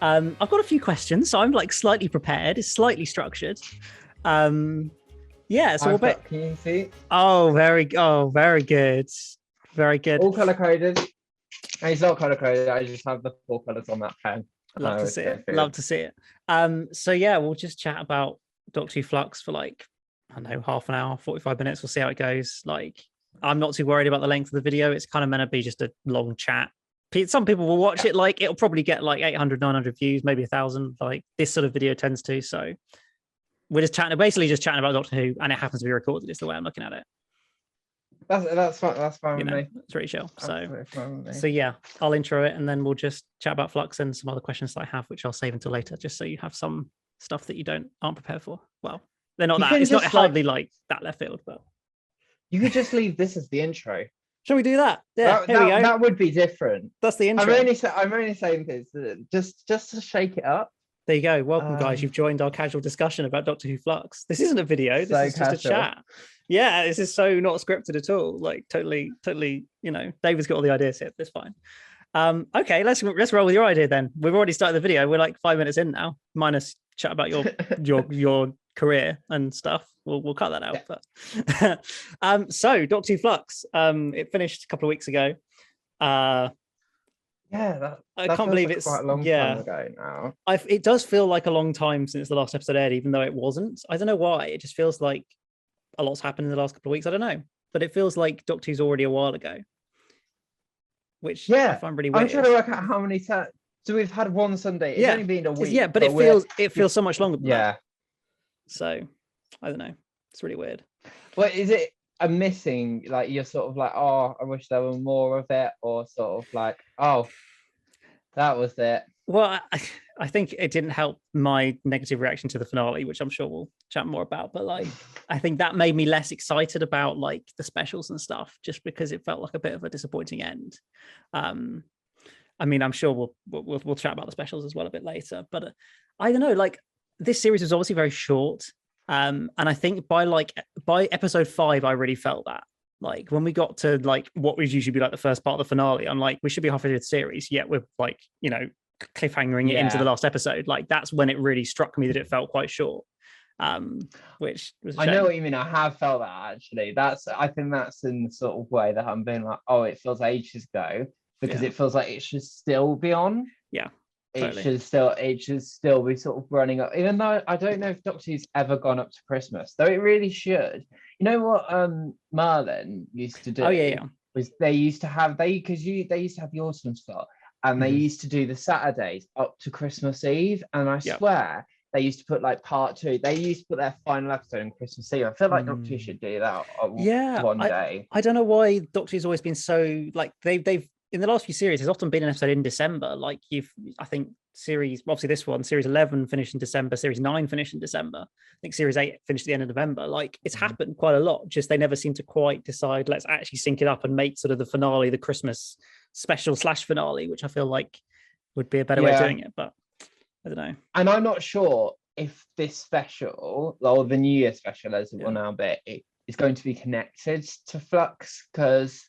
I've got a few questions, so I'm like slightly prepared. It's slightly structured. Yeah, so we'll bet. Can you see? Oh, very good. Very good. All color coded. And it's not color coded. I just have the 4 colors on that pen. Love to see it. Love to see it. So yeah, we'll just chat about Doctor Who Flux for like, I don't know, half an hour, 45 minutes. We'll see how it goes. Like, I'm not too worried about the length of the video. It's kind of meant to be just a long chat. Some people will watch it, like it'll probably get like 800, 900 views, maybe 1,000. Like this sort of video tends to. So we're just chatting, basically just chatting about Doctor Who, and it happens to be recorded. It's the way I'm looking at it. That's fine. That's fine with me. It's really chill. So yeah, I'll intro it, and then we'll just chat about Flux and some other questions that I have, which I'll save until later, just so you have some stuff that you aren't prepared for. Well, they're not that. It's not hardly like that left field, but you could just leave this as the intro. Shall we do that? Yeah, here we go. That would be different. That's the intro. I'm only saying this just to shake it up. There you go. Welcome, guys. You've joined our casual discussion about Doctor Who Flux. This isn't a video. This is just a chat. Yeah, this is so not scripted at all. Like totally. You know, David's got all the ideas here. That's fine. Okay, let's roll with your idea then. We've already started the video. We're like 5 minutes in now, minus chat about your career and stuff. We'll cut that out. Yeah. But so Doctor Who Flux. It finished a couple of weeks ago. I can't believe it's quite a long time ago now. It does feel like a long time since the last episode aired, even though it wasn't. I don't know why. It just feels like a lot's happened in the last couple of weeks. I don't know, but it feels like Doctor Who's already a while ago. Which I find really weird. I'm trying to work out how many times. So we've had one Sunday. It's only been a week. Yeah, but it feels so much longer. Yeah. So I don't know. It's really weird. Well, is it a missing? Like you're sort of like, oh, I wish there were more of it, or sort of like, oh, that was it. Well, I think it didn't help my negative reaction to the finale, which I'm sure we'll chat more about. But like, I think that made me less excited about like the specials and stuff, just because it felt like a bit of a disappointing end. I mean, I'm sure we'll chat about the specials as well a bit later. But I don't know. Like, this series was obviously very short, and I think by episode 5, I really felt that. Like when we got to like what would usually be like the first part of the finale, I'm like, we should be halfway through the series, yet we're like, you know, cliffhangering it into the last episode. Like that's when it really struck me that it felt quite short. Which was I know what you mean. I have felt that actually. I think that's in the sort of way that I'm being like, oh, it feels ages ago, because it feels like it should still be on. Yeah. Totally. It should still be sort of running up, even though I don't know if Doctor Who's ever gone up to Christmas, though it really should. You know what Merlin used to do? Oh yeah. Was they used to have the autumn slot, and they used to do the Saturdays up to Christmas Eve, and I swear they used to put like part 2. They used to put their final episode on Christmas Eve. I feel like Doctor Who should do that one day. I don't know why Doctor Who's always been so like they've in the last few series, there's often been an episode in December. Like I think obviously this one, series 11 finished in December, series 9 finished in December. I think series 8 finished at the end of November. Like it's happened quite a lot. Just they never seem to quite decide, let's actually sync it up and make sort of the finale, the Christmas special / finale, which I feel like would be a better way of doing it. But I don't know. And I'm not sure if this special, or the New Year special as it will now be, is going to be connected to Flux, because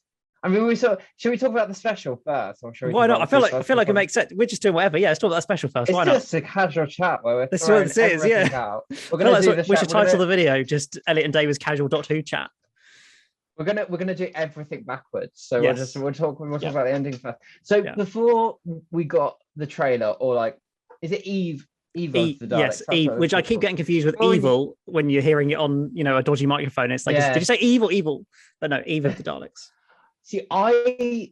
I mean, should we talk about the special first, or should we? Why not? I feel like it makes sense. We're just doing whatever. Yeah, let's talk about that special first. Why not? It's just a casual chat where we're this is what this is. Yeah, we should title the video just Elliot and David's casual Doctor Who chat. We're gonna do everything backwards. So we'll talk about the ending first. So before we got the trailer, or like, is it Eve? The Daleks, yes, Eve, which I keep getting confused with Evil when you're hearing it on a dodgy microphone. It's like, did you say Evil? But no, Eve of the Daleks. See, I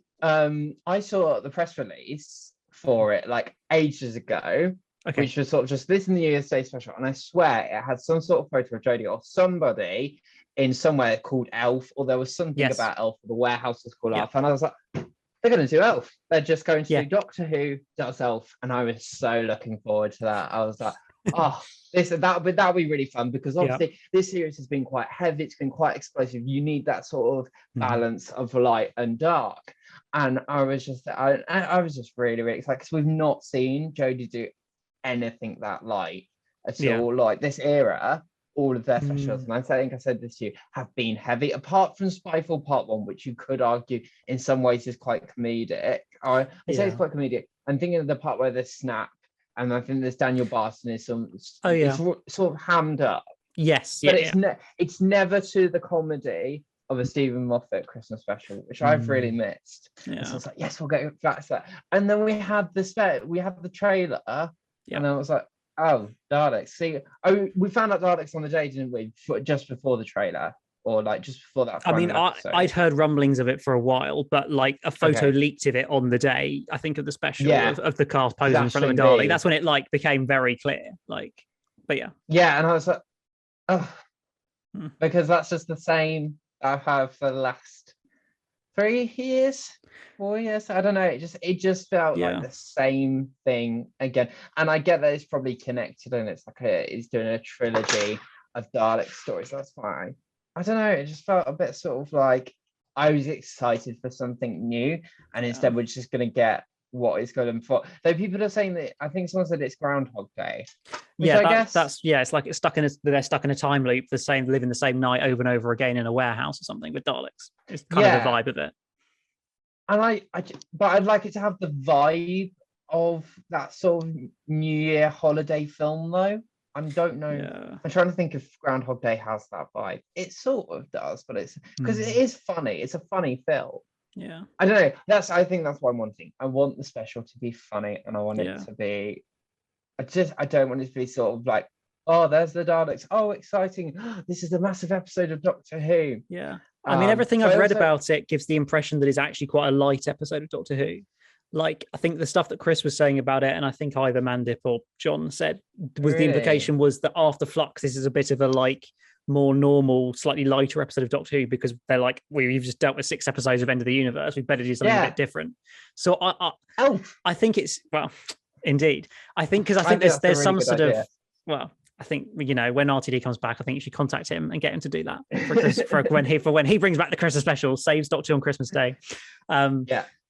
saw the press release for it like ages ago, which was sort of just this in the New Year's Day special, and I swear it had some sort of photo of Jodie or somebody in somewhere called Elf, or there was something about Elf, or the warehouse was called Elf, and I was like, they're going to do Elf. They're just going to do Doctor Who does Elf, and I was so looking forward to that. I was like, oh, that'll be really fun, because obviously this series has been quite heavy. It's been quite explosive. You need that sort of balance of light and dark. And I was just really, really excited, because we've not seen Jodie do anything that light at all. Like this era, all of their specials, and I think I said this to you, have been heavy, apart from Spyfall Part 1, which you could argue in some ways is quite comedic. I say it's quite comedic. I'm thinking of the part where they snap and I think this Daniel Barton is yeah, it's sort of hammed up. Yes, but it's never to the comedy of a Stephen Moffat Christmas special, which I've really missed. Yeah. So I was like, yes, we'll get back to that. And then we had the trailer, and then I was like, oh, Daleks. See, we found out Daleks on the day, didn't we? Just before the trailer, or like just before that. I mean, I'd heard rumblings of it for a while, but like a photo leaked of it on the day, I think, of the special of the cast posing in front of a Dalek. That's when it like became very clear. Like, but yeah, and I was like, oh, because that's just the same I've had for the last 4 years. I don't know. It just felt like the same thing again. And I get that it's probably connected, and it's like he's doing a trilogy of Dalek stories. That's fine. I don't know. It just felt a bit sort of like I was excited for something new, and instead we're just going to get what is going for. Though people are saying that, I think someone said it's Groundhog Day. I guess it's like they're stuck in a time loop, living the same night over and over again in a warehouse or something with Daleks. It's kind of the vibe of it. And but I'd like it to have the vibe of that sort of New Year holiday film, though. I don't know. Yeah. I'm trying to think if Groundhog Day has that vibe. It sort of does, but it's because it is funny. It's a funny film. Yeah. I don't know. I think that's what I'm wanting. I want the special to be funny, and I want it to be. I don't want it to be sort of like, oh, there's the Daleks. Oh, exciting! This is a massive episode of Doctor Who. Yeah. I mean, everything I've read about it gives the impression that it's actually quite a light episode of Doctor Who. Like, I think the stuff that Chris was saying about it, and I think either Mandip or John said, was the implication was that after Flux, this is a bit of a like more normal, slightly lighter episode of Doctor Who, because they're like, we've just dealt with 6 episodes of End of the Universe. We better do something a bit different. So I think it's, well, indeed. I think because I think there's really some sort of, well, I think, when RTD comes back, I think you should contact him and get him to do that for when he brings back the Christmas special, saves Doctor Who on Christmas Day.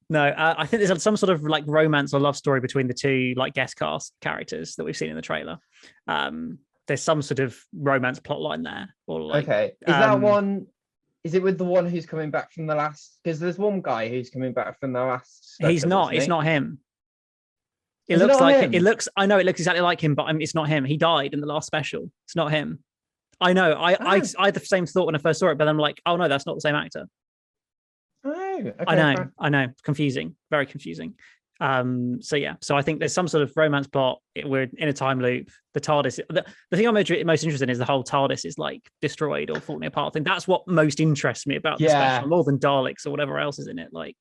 No, I think there's some sort of like romance or love story between the two like guest cast characters that we've seen in the trailer. There's some sort of romance plot line there. Or like, is that one? Is it with the one who's coming back from the last? Because there's one guy who's coming back from the last. He's not. It's not him. It looks like him? It looks. I know it looks exactly like him, but it's not him. He died in the last special. It's not him. I know. I had the same thought when I first saw it, but I'm like, oh no, that's not the same actor. Oh, okay, I know. Confusing. Very confusing. So I think there's some sort of romance plot. We're in a time loop. The TARDIS. The thing I'm most interested in is the whole TARDIS is like destroyed or falling apart thing. That's what most interests me about the special, more than Daleks or whatever else is in it. Like,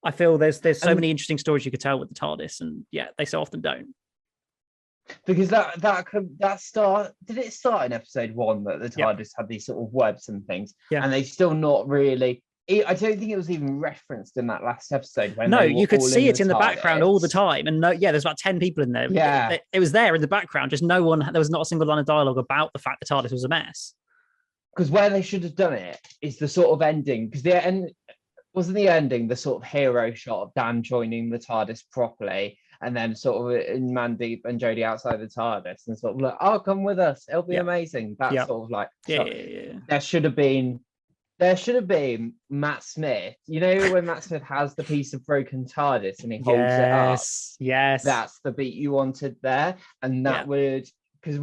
I feel there's so many interesting stories you could tell with the TARDIS, and they so often don't. Because that start, did it start in episode 1 that the TARDIS had these sort of webs and things, and they still not really. I don't think it was even referenced in that last episode. You could see it in the background all the time, and there's about 10 people in there. Yeah, it was there in the background. Just no one. There was not a single line of dialogue about the fact the TARDIS was a mess. Because where they should have done it is the sort of ending. Because the end wasn't the ending the sort of hero shot of Dan joining the TARDIS properly, and then sort of Mandeep and Jodie outside the TARDIS, and sort of like, "Oh, come with us, it'll be amazing." That's sort of like, there should have been. There should have been Matt Smith. You know when Matt Smith has the piece of broken TARDIS and he holds it up? Yes. That's the beat you wanted there. And that would, because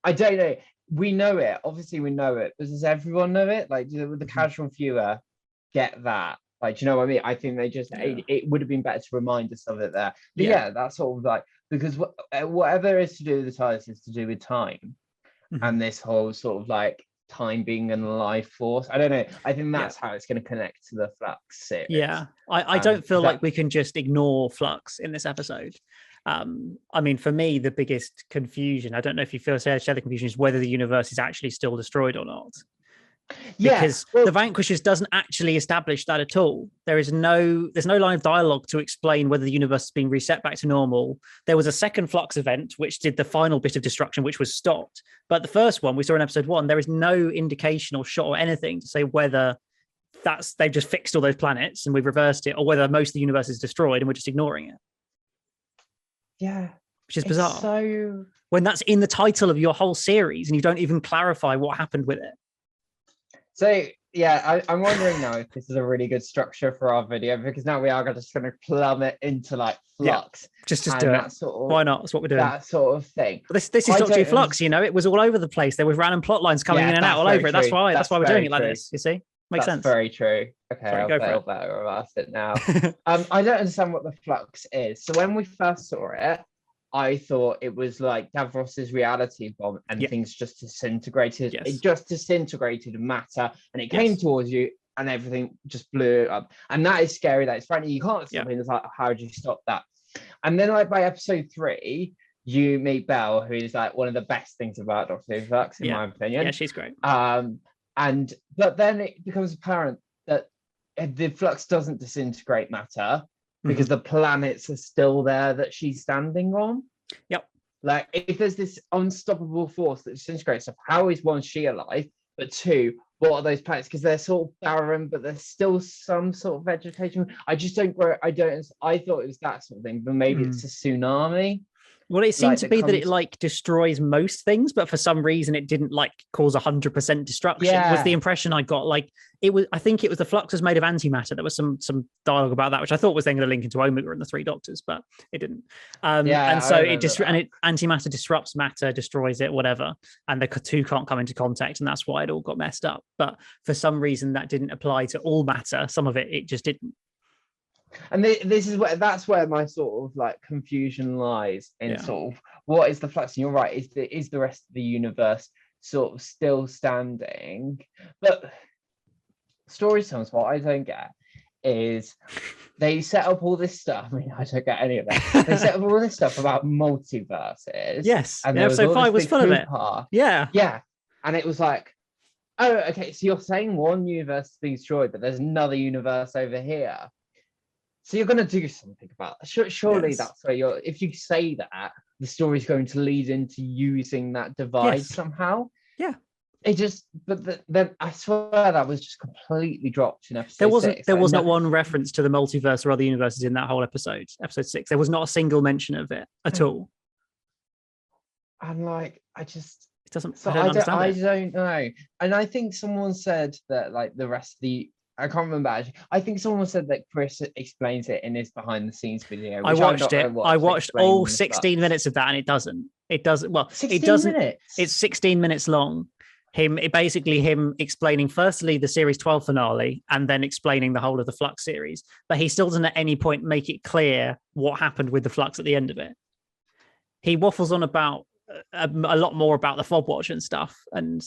I don't know. We know it. Obviously we know it. But does everyone know it? Like, would the casual viewer get that? Like, do you know what I mean? I think they just, it would have been better to remind us of it there. But that's sort of like, because whatever is to do with the TARDIS is to do with time. And this whole sort of like, time being in life force. I don't know. I think that's how it's going to connect to the Flux series. Yeah, I don't feel like we can just ignore Flux in this episode. I mean, for me, the biggest confusion, I don't know if you share the confusion, is whether the universe is actually still destroyed or not. Because the Vanquishers doesn't actually establish that at all. There's no line of dialogue to explain whether the universe has been reset back to normal. There was a second Flux event which did the final bit of destruction, which was stopped. But the first one we saw in episode 1, there is no indication or shot or anything to say whether they've just fixed all those planets and we've reversed it, or whether most of the universe is destroyed and we're just ignoring it. Yeah, which is bizarre. So when that's in the title of your whole series and you don't even clarify what happened with it. So I'm wondering now if this is a really good structure for our video, because now we are just going to plummet into like Flux. Just do it. Why not? That's what we're doing. That sort of thing. Well, this is Doctor Who Flux, you know, it was all over the place. There was random plot lines coming in and out all over it. That's why we're doing it like this, you see? Makes sense. That's very true. Okay, I'll feel better about it now. I don't understand what the Flux is. So when we first saw it, I thought it was like Davros's reality bomb and things just disintegrated. Yes. It just disintegrated matter and it came towards you and everything just blew up. And that is scary. That is frightening. You can't stop it. It's like, how do you stop that? And then like by episode 3, you meet Belle, who is like one of the best things about Doctor Who Flux, in my opinion. Yeah, she's great. But then it becomes apparent that the Flux doesn't disintegrate matter, because the planets are still there that she's standing on. Yep. Like, if there's this unstoppable force that disintegrates stuff, how is one, she alive? But 2, what are those planets? Because they're sort of barren, but there's still some sort of vegetation. I just don't grow. I thought it was that sort of thing, but maybe it's a tsunami. Well, it seemed to be that it like destroys most things, but for some reason it didn't like cause 100% destruction. Was the impression I got. Like it was, I think it was the Flux was made of antimatter. There was some dialogue about that, which I thought was then going to link into Omega and the Three Doctors, but it didn't. And so antimatter disrupts matter, destroys it, whatever, and the two can't come into contact, and that's why it all got messed up. But for some reason that didn't apply to all matter. Some of it just didn't. And that's where my sort of like confusion lies in sort of what is the Flux. And you're right, is the rest of the universe sort of still standing? But Storytells, what I don't get is they set up all this stuff. I mean, I don't get any of that. They set up all this stuff about multiverses. Yes, and episode 5 was full of it. Yeah, and it was like, oh, okay, so you're saying one universe is being destroyed, but there's another universe over here. So you're going to do something about that. Surely that's where if you say that, the story's going to lead into using that divide somehow. Yeah. Then I swear that was just completely dropped in episode 6. There was not one reference to the multiverse or other universes in that whole episode 6. There was not a single mention of it at all. And like, it doesn't. So I don't know. And I think someone said that like the rest of the. I can't remember actually. I think someone said that Chris explains it in his behind the scenes video. I watched it. I watched all 16 minutes of that, and it doesn't. Well, it doesn't. Minutes? It's 16 minutes long. Him explaining firstly the series 12 finale, and then explaining the whole of the Flux series. But he still doesn't at any point make it clear what happened with the Flux at the end of it. He waffles on about a lot more about the Fobwatch and stuff, and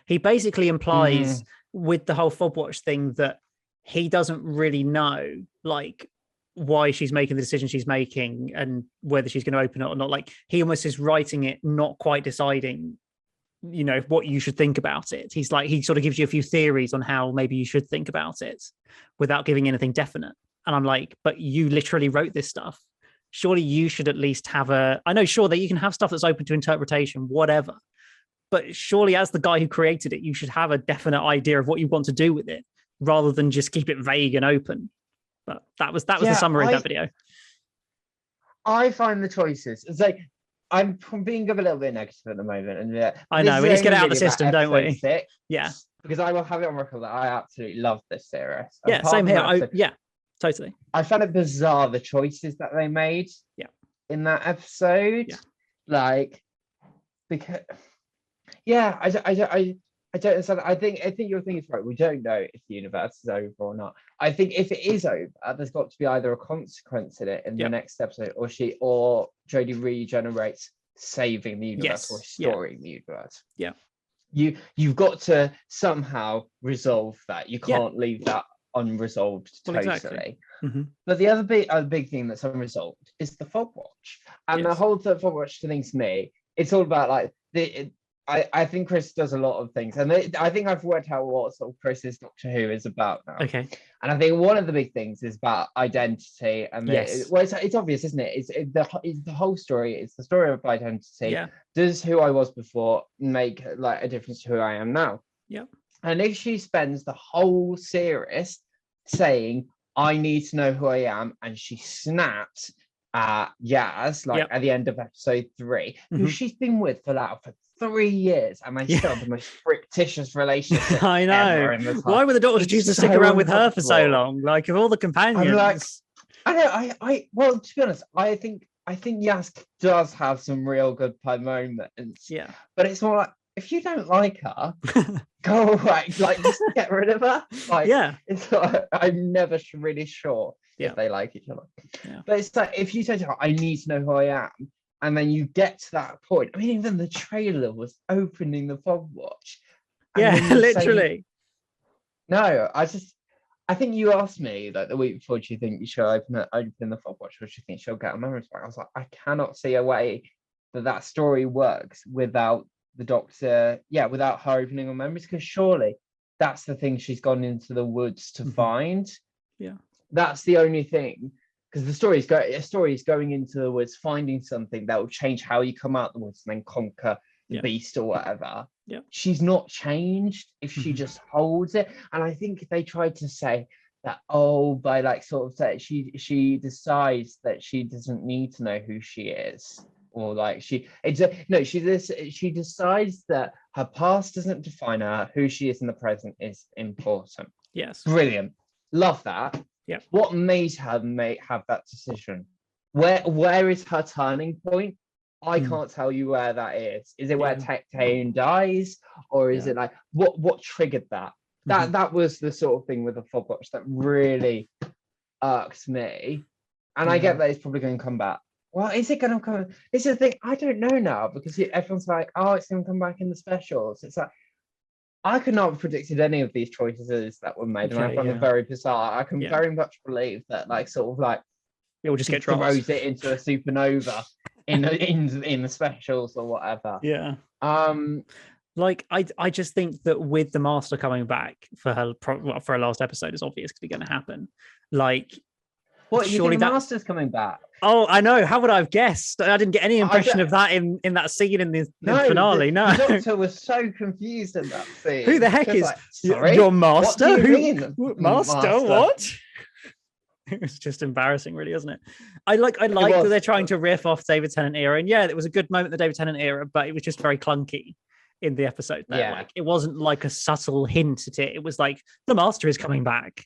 he basically implies. With the whole Fobwatch thing that he doesn't really know like why she's making the decision she's making and whether she's going to open it or not. Like he almost is writing it, not quite deciding, you know, what you should think about it. He's like, he sort of gives you a few theories on how maybe you should think about it without giving anything definite. And I'm like, but you literally wrote this stuff. Surely you should at least have I know, sure, that you can have stuff that's open to interpretation, whatever. But surely as the guy who created it, you should have a definite idea of what you want to do with it rather than just keep it vague and open. But that was the summary of that video. I find the choices. It's like, I'm being a little bit negative at the moment. And I know, we need to get it out of the system, don't we? 6, yeah. Because I will have it on record that I absolutely love this series. Yeah, same here. Yeah, totally. I found it bizarre, the choices that they made in that episode. Yeah. Like, because... Yeah, I don't understand. I think your thing is right. We don't know if the universe is over or not. I think if it is over, there's got to be either a consequence in it in the next episode, or Jodie regenerates, saving the universe or restoring the universe. Yeah, you've got to somehow resolve that. You can't leave that unresolved totally. Exactly. Mm-hmm. But the other big thing that's unresolved is the Fobwatch, and the whole Fobwatch thing to me, it's all about like I think Chris does a lot of things, and I think I've worked out what sort of Chris's Doctor Who is about now. Okay, and I think one of the big things is about identity, and it's obvious, isn't it? It's the whole story. It's the story of identity. Yeah. Does who I was before make like a difference to who I am now? Yeah. And if she spends the whole series saying, "I need to know who I am," and she snaps Yaz, like at the end of episode 3, who she's been with for 3 years, and they still have the most fictitious relationship. I know. Ever in the time. Why would the Doctor choose to stick around with her for so long? Like, of all the companions. I'm like, well, to be honest, I think Yaz does have some real good moments. Yeah. But it's more like, if you don't like her, go away. Like, just get rid of her. Like, it's like, I'm never really sure if they like each other. Yeah. But it's like, if you say to her, I need to know who I am, and then you get to that point. I mean, even the trailer was opening the Fobwatch. Yeah, literally. No, I think you asked me like the week before, do you think you should open the Fobwatch, or do you think she'll get her memories back? I was like, I cannot see a way that story works without the Doctor, without her opening her memories, because surely that's the thing she's gone into the woods to find. Yeah. That's the only thing, because the story is going into the woods, finding something that will change how you come out the woods and then conquer the beast or whatever. Yeah. She's not changed if she just holds it. And I think they tried to say that, by like sort of that she decides that she doesn't need to know who she is. Or like she decides that her past doesn't define her, who she is in the present is important. Yes. Brilliant. Love that. Yeah. What made her have that decision? Where is her turning point? I can't tell you where that is. Is it where Tecteun dies, or is it like what triggered that? That was the sort of thing with the Fobwatch that really irked me. And I get that it's probably going to come back. Well, is it going to come? This is the thing. I don't know now, because everyone's like, oh, it's going to come back in the specials. It's like, I could not have predicted any of these choices that were made, and I find them very bizarre. I can very much believe that, like, sort of like, it will just get throws it into a supernova in the specials or whatever. Yeah. Like, I just think that with the Master coming back for her last episode, it's obvious to be going to happen. Like, what, you think the Master's coming back? Oh, I know. How would I have guessed? I didn't get any impression of that in that scene in the finale. No, the Doctor was so confused in that scene. Who the heck is like, your Master? What do you mean? Master? What? It was just embarrassing, really, isn't it? I like that they're trying to riff off David Tennant era, and it was a good moment, the David Tennant era, but it was just very clunky in the episode. There. Yeah, like, it wasn't like a subtle hint at it. It was like, the Master is coming back.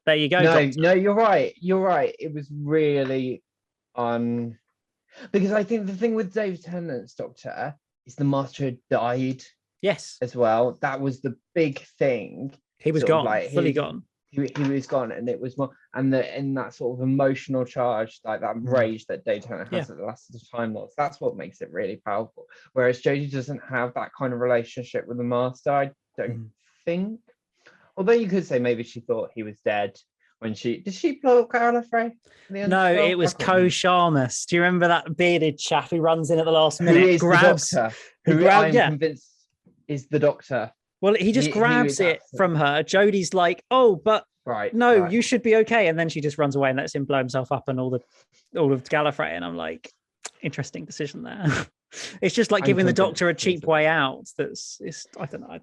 There you go. No, you're right. It was really because I think the thing with David Tennant's Doctor is the Master had died. Yes, as well. That was the big thing. He was gone, fully gone. He was gone, and it was more, and in that sort of emotional charge, like that rage that David Tennant has at the last of the Time Lords. That's what makes it really powerful. Whereas Jodie doesn't have that kind of relationship with the Master. I don't think. Although you could say maybe she thought he was dead when did she blow up Gallifrey? No, it was Ko Sharmus. Do you remember that bearded chap who runs in at the last minute? Who is the Doctor? Who I'm convinced is the Doctor. Well, he just grabs it from her. Jodie's like, "Oh, but you should be okay," and then she just runs away and lets him blow himself up and all of Gallifrey. And I'm like, interesting decision there. It's just like giving the Doctor a cheap way out. I don't know.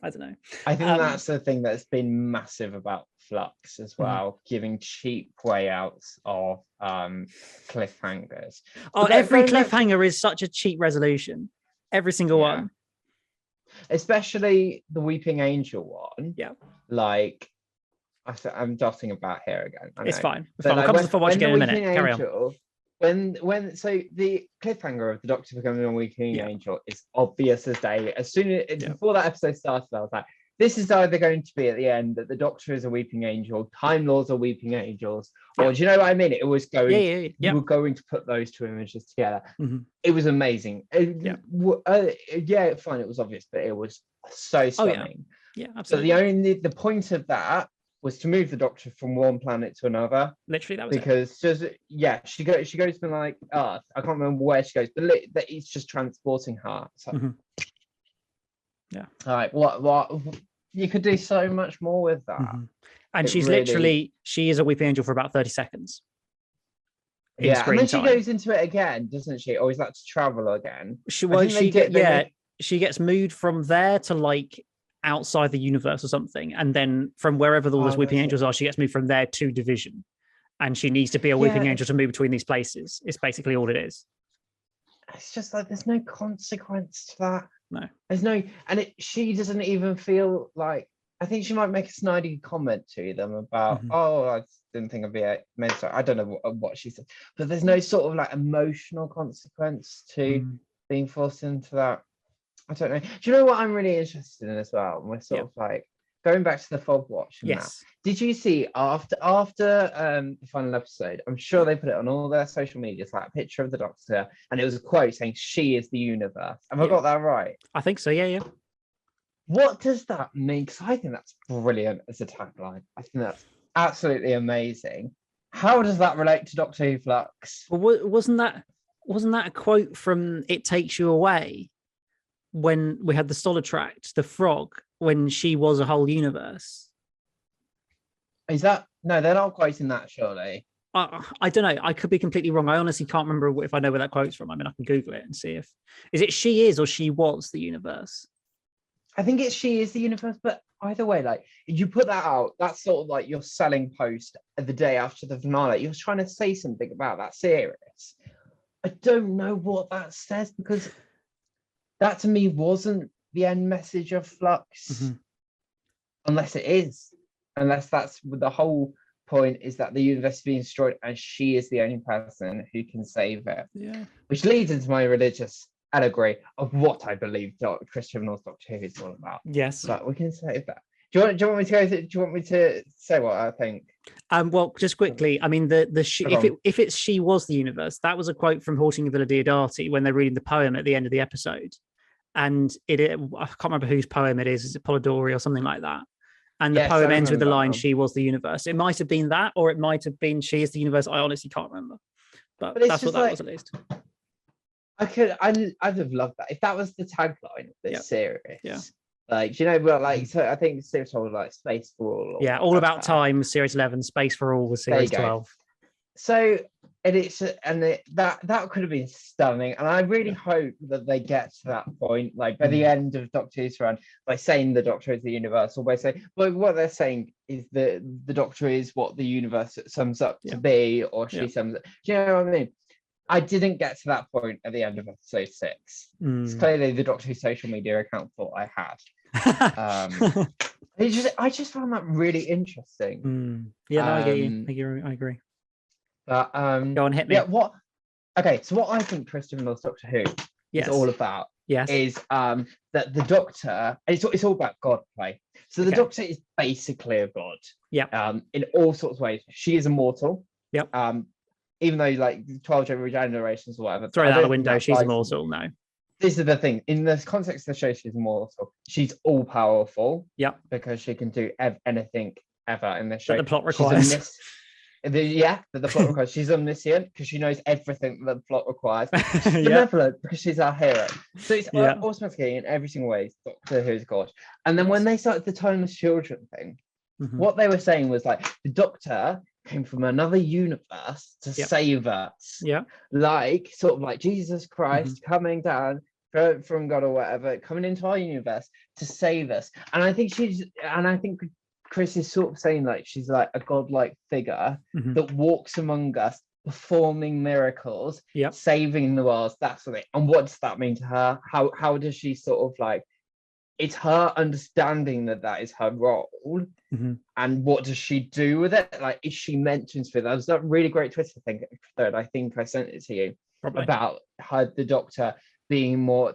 I think that's the thing that's been massive about Flux as well, giving cheap way outs of cliffhangers. Oh, every cliffhanger is such a cheap resolution. Every single one. Especially the Weeping Angel one. Yeah. Like, I'm dotting about here again. It's fine. We'll come to the Fobwatch again in a minute. Carry on. So the cliffhanger of the Doctor becoming a Weeping Angel is obvious as day. As soon as before that episode started, I was like, this is either going to be at the end that the Doctor is a Weeping Angel, Time Lords are Weeping Angels, or do you know what I mean? It was going. You were going to put those two images together. It was amazing. Fine. It was obvious, but it was so stunning. Yeah, absolutely. So the point of that was to move the Doctor from one planet to another. Literally, that was because she goes from like Earth. I can't remember where she goes, but it's just transporting her. So, all right, what you could do so much more with that. And she's she is a Weeping Angel for about 30 seconds. Yeah, and then she goes into it again, doesn't she? Or is that to travel again? She gets moved from there to like outside the universe or something, and then from wherever all those Weeping Angels are, she gets moved from there to Division, and she needs to be a weeping angel to move between these places. It's basically all it is. It's just like there's no consequence to that. No, there's no, and she doesn't even feel like. I think she might make a snidey comment to them about, oh, I didn't think I'd be meant to. I don't know what she said, but there's no sort of like emotional consequence to being forced into that. I don't know. Do you know what I'm really interested in as well? And we're sort of like going back to the Fobwatch. Yes. Did you see after the final episode? I'm sure they put it on all their social medias, like a picture of the Doctor, and it was a quote saying, "She is the universe." Have I got that right? I think so. Yeah. What does that mean? Because I think that's brilliant as a tagline. I think that's absolutely amazing. How does that relate to Doctor Who Flux? Well, wasn't that a quote from It Takes You Away when we had the Solitract, the frog, when she was a whole universe? Is that no? They're not quoting that, surely. I don't know. I could be completely wrong. I honestly can't remember if I know where that quote's from. I mean, I can Google it and see if is it she is or she was the universe. I think it's she is the universe, but either way, like you put that out, that's sort of like your selling post the day after the finale. You're trying to say something about that series. I don't know what that says because that to me wasn't the end message of Flux, unless it is, unless that's the whole point is that the universe is being destroyed and she is the only person who can save it. Yeah, which leads into my religious allegory of what I believe Chris Chibnall's Doctor Who is all about. Yes, but we can say that. Do you want me to go? Do you want me to say what I think? Well, just quickly. I mean, if it's she was the universe, that was a quote from Haunting of Villa Diodati when they're reading the poem at the end of the episode, and I can't remember whose poem it is. Is it Polidori or something like that? And the poem ends with the line, "She was the universe." It might have been that, or it might have been "She is the universe." I honestly can't remember, but that's what that was at least. I'd have loved that if that was the tagline of this series. Yeah. Like, you know, but like, so I think Steve told like Space for All. All About Time was series 11, Space for All was series 12. So, that could have been stunning. And I really hope that they get to that point, like by the end of Doctor Who's run, by saying the Doctor is the universe, or by saying, well, what they're saying is the Doctor is what the universe sums up to be, or she sums up. Do you know what I mean? I didn't get to that point at the end of episode 6. It's clearly the Doctor Who social media account thought I had. I just found that really interesting. I get you. I agree. But go on, hit me. Yeah, so what I think Chris Chibnall's Doctor Who is all about is that the Doctor, it's all about God play. So the Doctor is basically a god. In all sorts of ways. She is immortal. Even though like 12 generations or whatever. Throw that out the window, she's immortal. No. This is the thing. In the context of the show, she's immortal. She's all powerful. Because she can do anything ever in the show. That the plot requires. That the plot requires. She's omniscient because she knows everything that the plot requires. She's benevolent because she's our hero. So it's automatically in every single way, Doctor Who's God. And then when they started the Timeless Children thing, what they were saying was like the Doctor came from another universe to save us. Like sort of like Jesus Christ coming down from God or whatever, coming into our universe to save us. And I think Chris is sort of saying like she's like a godlike figure that walks among us, performing miracles, saving the world, that sort of thing. And what does that mean to her? How does she sort of like, it's her understanding that is her role, and what does she do with it? Like, is she meant to inspire? That was that really great Twitter thing that I think I sent it to you about the Doctor being more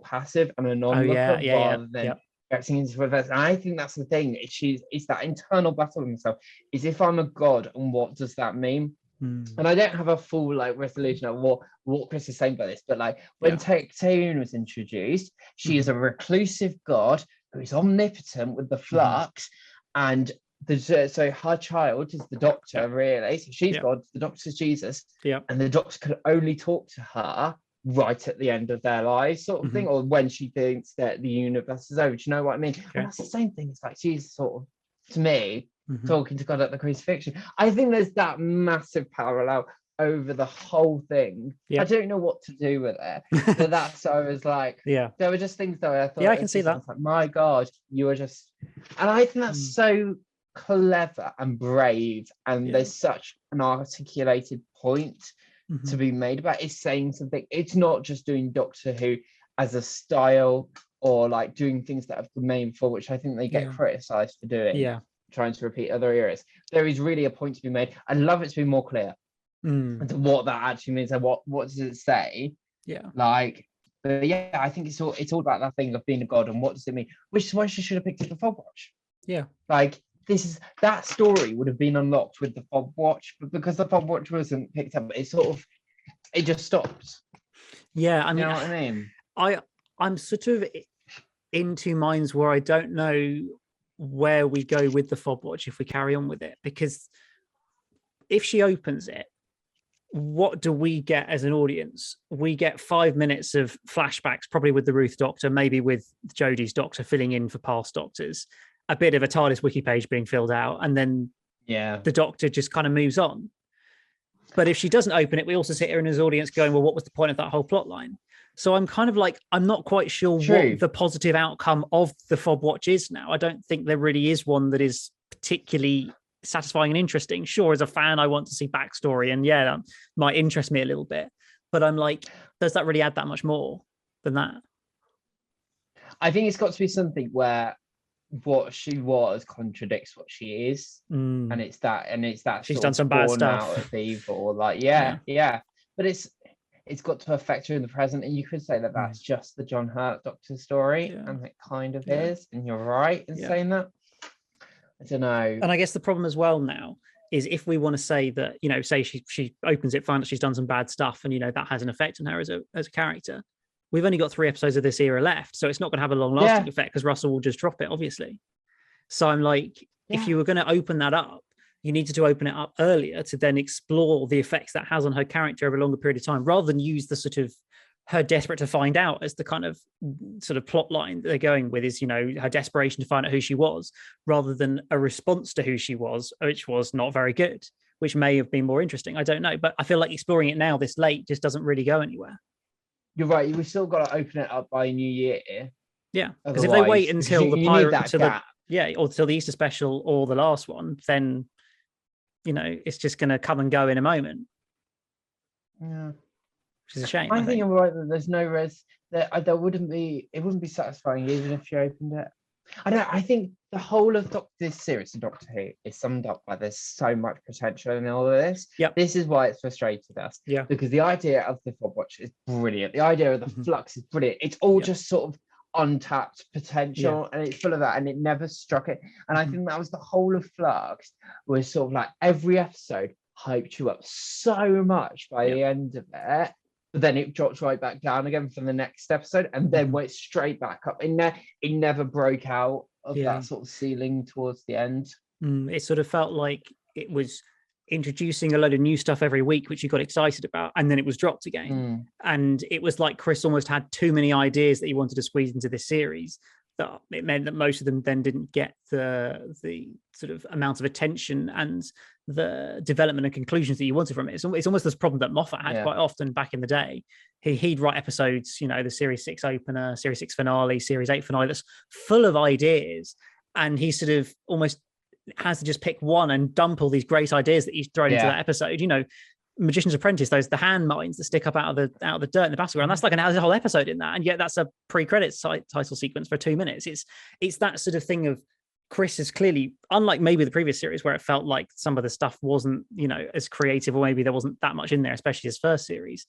passive and a non-looker rather than getting into the verse. And I think that's the thing. It's that internal battle with himself. Is if I'm a god, and what does that mean? And I don't have a full like resolution of what Chris is saying about this, but like when Tayun was introduced, she is a reclusive god who is omnipotent with the flux, and so her child is the Doctor, really. So she's God, the Doctor's Jesus, and the Doctor can only talk to her right at the end of their lives, sort of thing, or when she thinks that the universe is over. Do you know what I mean? And that's the same thing. It's like she's sort of, to me, talking to God at the crucifixion. I think there's that massive parallel over the whole thing. I don't know what to do with it, but that's I was like, there were just things that I thought, I can see that. Like, my God, you were just, and I think that's so clever and brave, and there's such an articulated point to be made about it. It's saying something. It's not just doing Doctor Who as a style, or like doing things that have been made before, which I think they get criticized for doing, trying to repeat other eras. There is really a point to be made. I love it to be more clear into what that actually means and what does it say. Like, but yeah, I think it's all about that thing of being a god and what does it mean, which is why she should have picked up the Fobwatch. Like, that story would have been unlocked with the Fobwatch, but because the Fobwatch wasn't picked up, it just stopped. I mean, you know what I mean? I'm sort of in two minds where I don't know where we go with the Fobwatch if we carry on with it, because if she opens it, what do we get as an audience? We get 5 minutes of flashbacks, probably with the Ruth Doctor, maybe with Jodie's Doctor filling in for past Doctors, a bit of a TARDIS wiki page being filled out, and then the Doctor just kind of moves on. But if she doesn't open it, we also sit here in his audience going, well, what was the point of that whole plot line? So I'm kind of like, I'm not quite sure what the positive outcome of the Fobwatch is now. I don't think there really is one that is particularly satisfying and interesting. Sure, as a fan, I want to see backstory, and that might interest me a little bit. But I'm like, does that really add that much more than that? I think it's got to be something where what she was contradicts what she is, and it's that she's done some bad stuff out of evil, like but it's got to affect her in the present, and you could say that that's just the John Hurt Doctor story, and it kind of is, and you're right in saying that. I don't know. And I guess the problem as well now is if we want to say that, say she opens it, finds that she's done some bad stuff, and that has an effect on her as a character. We've only got 3 episodes of this era left, so it's not going to have a long-lasting effect because Russell will just drop it, obviously. So I'm like, if you were going to open that up, you needed to open it up earlier to then explore the effects that has on her character over a longer period of time, rather than use the sort of her desperate to find out as the kind of sort of plot line that they're going with, is, her desperation to find out who she was, rather than a response to who she was, which was not very good, which may have been more interesting. I don't know. But I feel like exploring it now this late just doesn't really go anywhere. You're right. We've still got to open it up by New Year. Yeah. Because if they wait until the pirate, or till the Easter special or the last one, then, it's just going to come and go in a moment. Yeah. Which is a shame. I think you're right that there's no risk. It wouldn't be satisfying even if you opened it. I don't know. I think the whole of this series of Doctor Who is summed up by there's so much potential in all of this. This is why it's frustrated us. Because the idea of the Fobwatch is brilliant. The idea of the Flux is brilliant. It's all just sort of untapped potential, and it's full of that, and it never struck it. And I think that was the whole of Flux, was sort of like every episode hyped you up so much by the end of it. But then it drops right back down again for the next episode, and then went straight back up. It never broke out of that sort of ceiling towards the end. It sort of felt like it was introducing a load of new stuff every week, which you got excited about, and then it was dropped again. And it was like Chris almost had too many ideas that he wanted to squeeze into this series, that it meant that most of them then didn't get the sort of amount of attention and the development and conclusions that you wanted from it. It's almost this problem that Moffat had quite often back in the day. He'd write episodes, the Series 6 opener, Series 6 finale, Series 8 finale, that's full of ideas, and he sort of almost has to just pick one and dump all these great ideas that he's thrown into that episode. Magician's Apprentice, the hand mines that stick up out of the dirt in the battleground. That's like a whole episode in that, and yet that's a pre-credits title sequence for 2 minutes. It's that sort of thing of Chris is clearly, unlike maybe the previous series where it felt like some of the stuff wasn't as creative, or maybe there wasn't that much in there, especially his first series.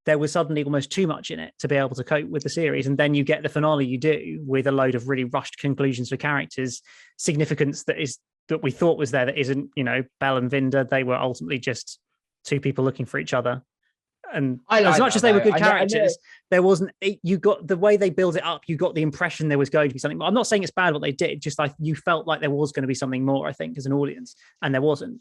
There was suddenly almost too much in it to be able to cope with the series, and then you get the finale you do with a load of really rushed conclusions for characters, significance that we thought was there that isn't. Belle and Vinda, they were ultimately just 2 people looking for each other, and as much as they were good characters, there wasn't. You got the way they build it up. You got the impression there was going to be something. I'm not saying it's bad what they did. Just like you felt like there was going to be something more. I think as an audience, and there wasn't.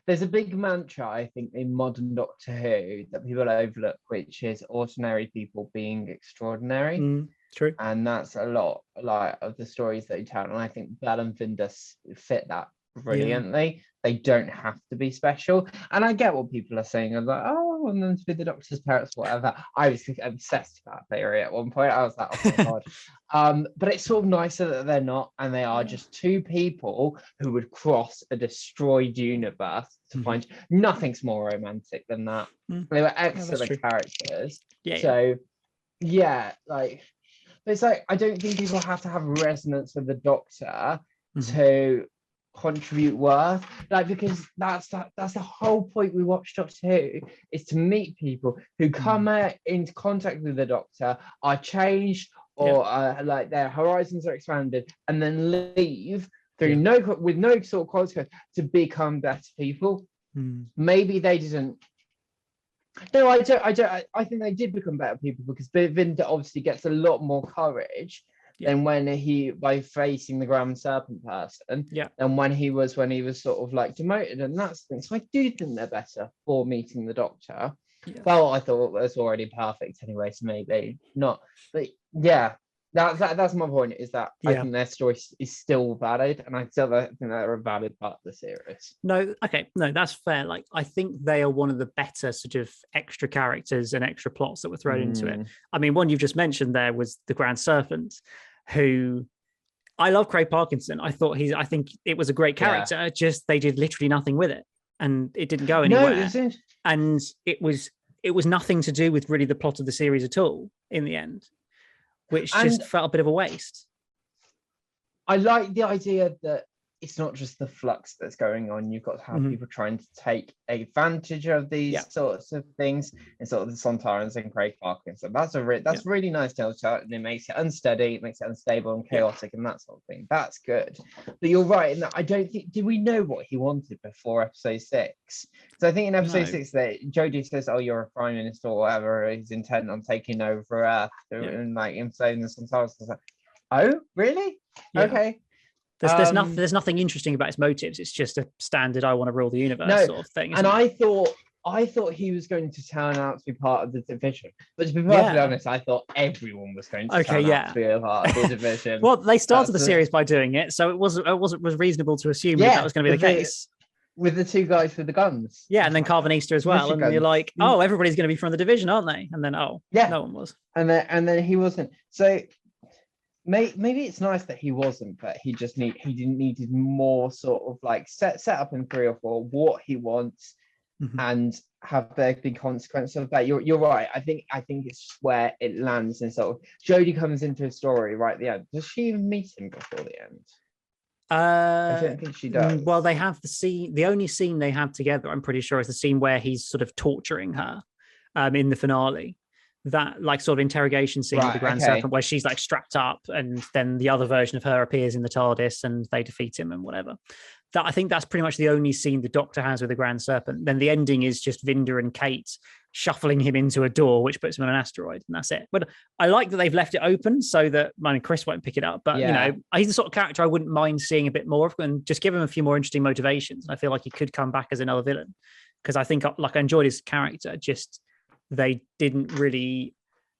There's a big mantra, I think, in modern Doctor Who that people overlook, which is ordinary people being extraordinary. True. And that's a lot like of the stories that you tell. And I think Belle and Vinda fit that brilliantly. They don't have to be special. And I get what people are saying. I'm like, oh, I want them to be the Doctor's parents, whatever. I was obsessed with that theory at one point. I was like, oh my God. But it's sort of nicer that they're not, and they are just two people who would cross a destroyed universe to find nothing's more romantic than that. They were excellent characters. So like it's like I don't think people have to have resonance with the Doctor to contribute worth, like, because that's the whole point we watch Doctor Who, is to meet people who come into contact with the Doctor, are changed, or like their horizons are expanded, and then leave through with no sort of consequence to become better people. Maybe they didn't. No, I don't. I think they did become better people, because Vinda obviously gets a lot more courage than when by facing the Grand Serpent person, and when he was sort of like demoted, and that's the thing. So I do think they're better for meeting the Doctor. Well, I thought it was already perfect anyway, so maybe not. But that's my point, is that I think their story is still valid, and I still think they're a valid part of the series. No, that's fair. Like, I think they are one of the better sort of extra characters and extra plots that were thrown into it. I mean, one you've just mentioned there was the Grand Serpent, who I love. Craig Parkinson. I think it was a great character. Just they did literally nothing with it, and it didn't go anywhere. And it was nothing to do with really the plot of the series at all in the end, which just felt a bit of a waste. I like the idea that it's not just the flux that's going on. You've got to have people trying to take advantage of these sorts of things, and sort of the Sontarans and Craig Parkinson. That's really nice to tell, and it makes it unsteady, it makes it unstable and chaotic, and that sort of thing. That's good. But you're right in that I don't think, did we know what he wanted before episode 6? Because I think in episode 6 that Jodie says, "Oh, you're a prime minister," or whatever. He's intent on taking over Earth and like enslaving the Sontarans. Like, oh, really? Okay. There's nothing interesting about his motives. It's just a standard "I want to rule the universe" sort of thing. And I thought he was going to turn out to be part of the division. But to be perfectly honest, I thought everyone was going to turn out to be a part of the division. Well, they started the series by doing it, so it was reasonable to assume that was going to be the case. With the two guys with the guns. Yeah, and then Carvanista as well. And you're like, oh, everybody's going to be from the division, aren't they? And then, no one was. And then he wasn't. So maybe it's nice that he wasn't, but he needed more sort of like set up in 3 or 4 what he wants, and have there be consequences of that. You're right. I think it's just where it lands, and sort of Jodie comes into a story right at the end. Does she even meet him before the end? I don't think she does. Well, they have the scene. The only scene they have together, I'm pretty sure, is the scene where he's sort of torturing her in the finale. That like sort of interrogation scene with the Grand Serpent, where she's like strapped up, and then the other version of her appears in the TARDIS, and they defeat him and whatever. That, I think that's pretty much the only scene the Doctor has with the Grand Serpent. Then the ending is just Vinda and Kate shuffling him into a door, which puts him on an asteroid, and that's it. But I like that they've left it open so that Chris won't pick it up. But you know, he's the sort of character I wouldn't mind seeing a bit more of, and just give him a few more interesting motivations. And I feel like he could come back as another villain, because I think like I enjoyed his character. Just they didn't really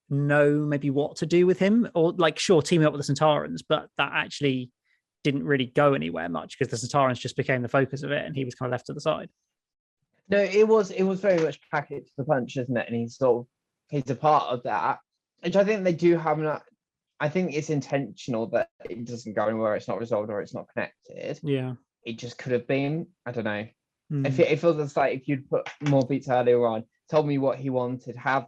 know maybe what to do with him, or like sure teaming up with the Sontarans, but that actually didn't really go anywhere much, because the Sontarans just became the focus of it, and he was kind of left to the side. No, it was very much pack it to the punch, isn't it? And he's a part of that, which I think they do have. I think it's intentional that it doesn't go anywhere, it's not resolved, or it's not connected. Yeah, it just could have been. I don't know. It feels like if you'd put more beats earlier on, told me what he wanted, have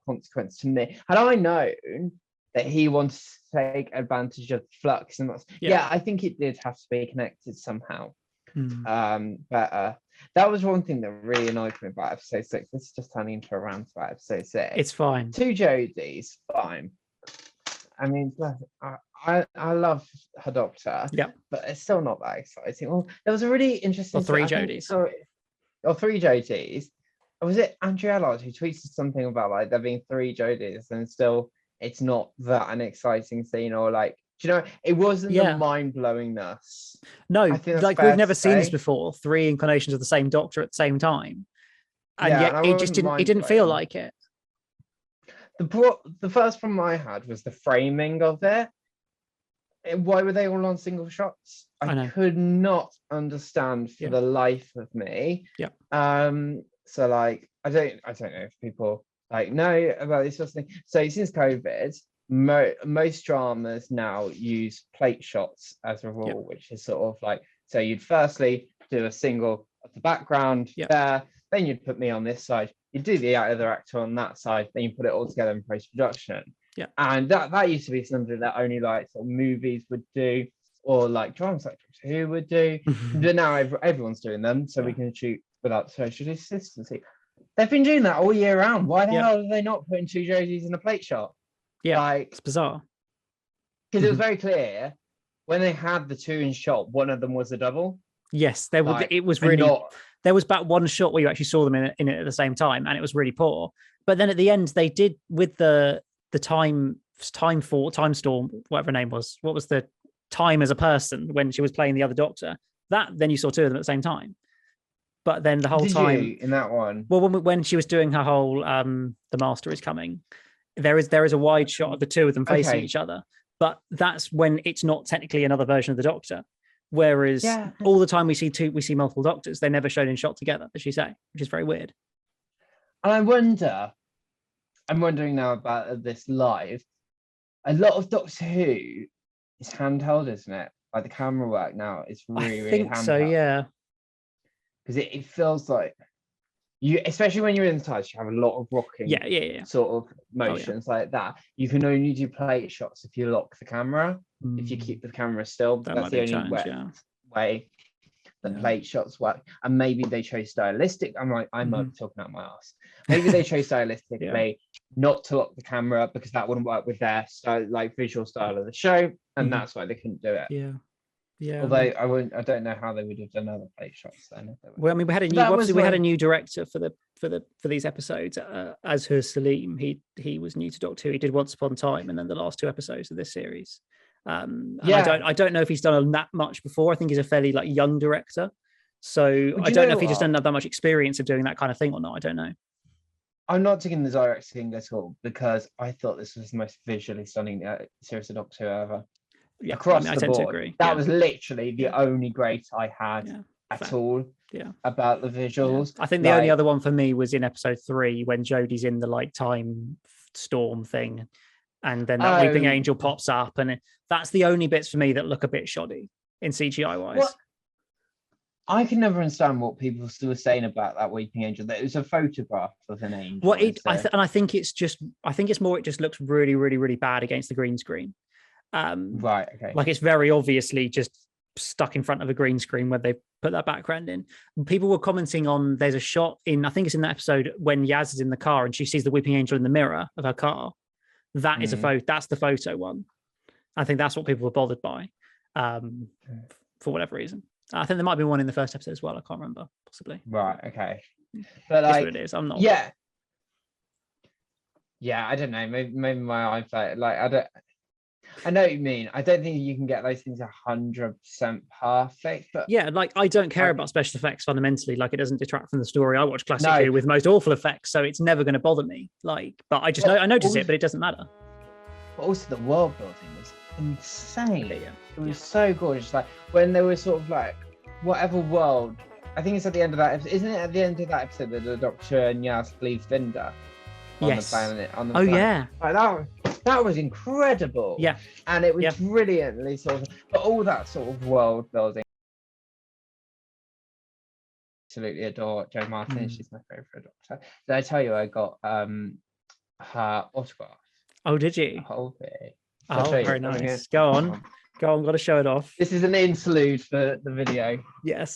consequence to me. Had I known that he wanted to take advantage of Flux, and I think it did have to be connected somehow. But that was one thing that really annoyed me about episode 6. This is just turning into a rant about episode 6. It's fine. 2 Jodies, fine. I mean, I love her Doctor, but it's still not that exciting. Well, there was a really interesting... Or 3 Jodies. Or 3 Jodies. Was it Andrew Allard who tweeted something about like there being 3 Jodies, and still it's not that an exciting scene, or like, do you know, it wasn't the mind-blowingness. No, like we've never seen this before. 3 incarnations of the same Doctor at the same time, and yet it just didn't feel like it. The first problem I had was the framing of it. why were they all on single shots? I could not understand for the life of me. Yeah. So like I don't know if people like know about this sort of thing. So since COVID, most dramas now use plate shots as a rule, which is sort of like, so you'd firstly do a single of the background there, then you'd put me on this side, you'd do the other actor on that side, then you put it all together in post-production. Yeah. And that used to be something that only like sort of movies would do, or like dramas like Doctor Who would do. But now everyone's doing them, so we can shoot without social distancing. They've been doing that all year round. Why the hell are they not putting two Jodies in a plate shot? Yeah, like, it's bizarre. Because it was very clear when they had the two in shot, one of them was a double. Yes, there was. It was really. There was about one shot where you actually saw them in it at the same time, and it was really poor. But then at the end, they did with the time storm, whatever her name was. What was the time as a person when she was playing the other Doctor? That then you saw two of them at the same time. But then the whole time in that one, well, when she was doing her whole the Master is coming, there is a wide shot of the two of them facing each other. But that's when it's not technically another version of the Doctor. Whereas all the time we see multiple Doctors, they're never shown in shot together, as you say, which is very weird. And I'm wondering now about this live. A lot of Doctor Who is handheld, isn't it? Like the camera work now is really, really handheld. I think so, yeah. Because it feels like you, especially when you're in the TARDIS, you have a lot of rocking sort of motions like that. You can only do plate shots if you lock the camera. If you keep the camera still, that's the only way that plate shots work. And maybe they chose stylistic. I'm talking out my ass. Maybe they chose stylistically not to lock the camera because that wouldn't work with their style, like visual style of the show, and that's why they couldn't do it. Yeah. Although I don't know how they would have done other plate shots then. Well, I mean, we had a new director for these episodes. Azhur Salim. He was new to Doctor Who. He did Once Upon a Time, and then the last two episodes of this series. I don't know if he's done that much before. I think he's a fairly young director, so I don't know if he just doesn't have that much experience of doing that kind of thing or not. I don't know. I'm not taking the directing at all because I thought this was the most visually stunning series of Doctor Who ever. Yeah, across I the tend board. to agree. That was literally the only grade I had at all. About the visuals. I think the only other one for me was in episode 3 when Jodie's in the time storm thing, and then that weeping angel pops up, and that's the only bits for me that look a bit shoddy in CGI wise. Well, I can never understand what people still were saying about that weeping angel. That it was a photograph of an angel. Well, I think it's more it just looks really, really, really bad against the green screen. Right. Okay. Like it's very obviously just stuck in front of a green screen where they put that background in. People were commenting on there's a shot in, I think it's in that episode when Yaz is in the car and she sees the weeping angel in the mirror of her car. That is a photo. That's the photo one. I think that's what people were bothered by, for whatever reason. I think there might be one in the first episode as well. I can't remember, possibly. Right. Okay. But like, what it is. I'm not. Yeah. Yeah. I don't know. Maybe my eyesight. I know what you mean. I don't think you can get those things 100% perfect. But yeah, I don't care about special effects fundamentally. It doesn't detract from the story. I watch Classic Who with most awful effects, so it's never going to bother me. But I just I notice it, but it doesn't matter. But also, the world building was insane. It was so gorgeous. When they were sort of whatever world. I think it's at the end of that episode. Isn't it at the end of that episode that the Doctor and Yaz leaves Vinda on the planet? Yeah. That was incredible. Yeah. And it was brilliantly but all that sort of world building. Absolutely adore Jo Martin. She's my favourite Doctor. Did I tell you I got her autograph? Oh, did you? The whole thing. Oh, very nice. Go on. Got to show it off. This is an interlude for the video. Yes.